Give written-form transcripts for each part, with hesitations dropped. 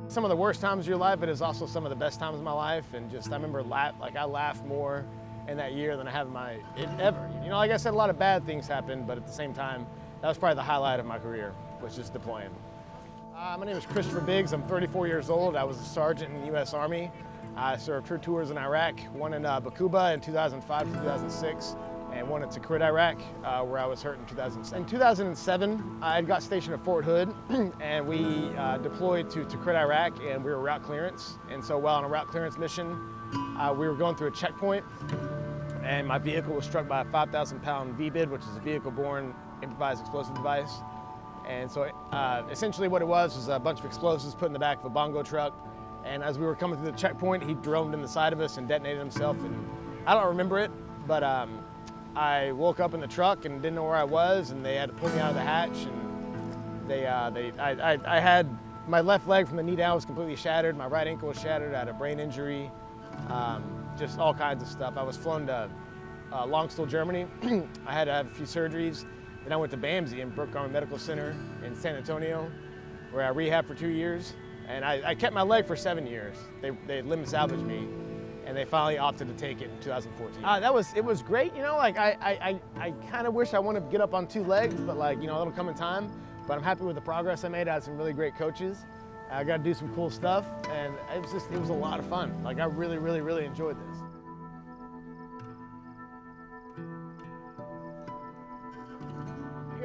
Some of the worst times of your life, but it's also some of the best times of my life. And just, I remember I laughed more in that year than I have ever. You know, like I said, a lot of bad things happened, but at the same time, that was probably the highlight of my career, was just deploying. My name is Kris. I'm 34 years old. I was a sergeant in the U.S. Army. I served 2 tours in Iraq, one in Bakuba in 2005 to 2006, and one at Tikrit, Iraq, where I was hurt in 2007. In 2007, I got stationed at Fort Hood, and we deployed to Tikrit, Iraq, and we were route clearance. And so while on a route clearance mission, we were going through a checkpoint, and my vehicle was struck by a 5,000-pound VBID, which is a vehicle-borne improvised explosive device. And so essentially what it was a bunch of explosives put in the back of a bongo truck. And as we were coming through the checkpoint, he droned in the side of us and detonated himself. And I don't remember it, but I woke up in the truck and didn't know where I was, and they had to pull me out of the hatch. And I had my left leg from the knee down was completely shattered. My right ankle was shattered. I had a brain injury, just all kinds of stuff. I was flown to Longstool, Germany. I had to have a few surgeries. Then I went to BAMSI in Brooke Army Medical Center in San Antonio, where I rehabbed for 2 years. And I kept my leg for 7 years. They limb salvaged me, and they finally opted to take it in 2014. It was great, you know, like I kind of wish I wanted to get up on 2 legs, but like, you know, it'll come in time. But I'm happy with the progress I made. I had some really great coaches. I got to do some cool stuff, and it was a lot of fun. Like I really, really, really enjoyed this.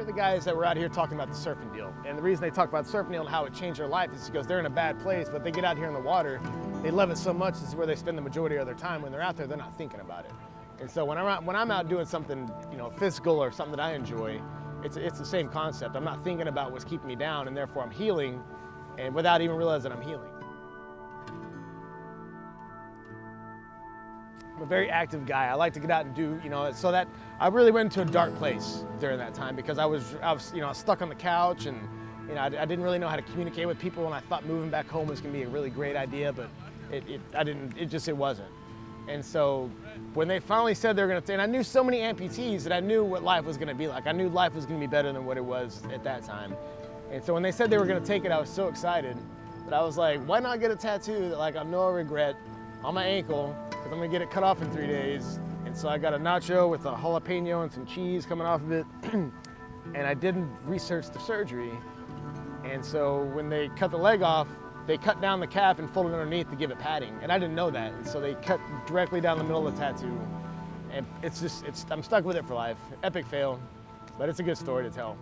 The guys that were out here talking about the surfing deal. And the reason they talk about the surfing deal and how it changed their life is because they're in a bad place, but they get out here in the water, they love it so much, this is where they spend the majority of their time. When they're out there, they're not thinking about it. And so when I'm out doing something, you know, physical or something that I enjoy, it's the same concept. I'm not thinking about what's keeping me down, and therefore I'm healing, and without even realizing I'm healing. I'm a very active guy. I like to get out and do, you know, so that I really went into a dark place during that time because I was you know, stuck on the couch, and you know, I didn't really know how to communicate with people, and I thought moving back home was gonna be a really great idea, but it wasn't. And so when they finally said they were gonna, and I knew so many amputees that I knew what life was gonna be like. I knew life was gonna be better than what it was at that time. And so when they said they were gonna take it, I was so excited. But I was like, why not get a tattoo that like I no regret on my ankle, because I'm gonna get it cut off in 3 days. And so I got a nacho with a jalapeno and some cheese coming off of it. And I didn't research the surgery. And so when they cut the leg off, they cut down the calf and folded underneath to give it padding. And I didn't know that. And so they cut directly down the middle of the tattoo. And I'm stuck with it for life. Epic fail, but it's a good story to tell.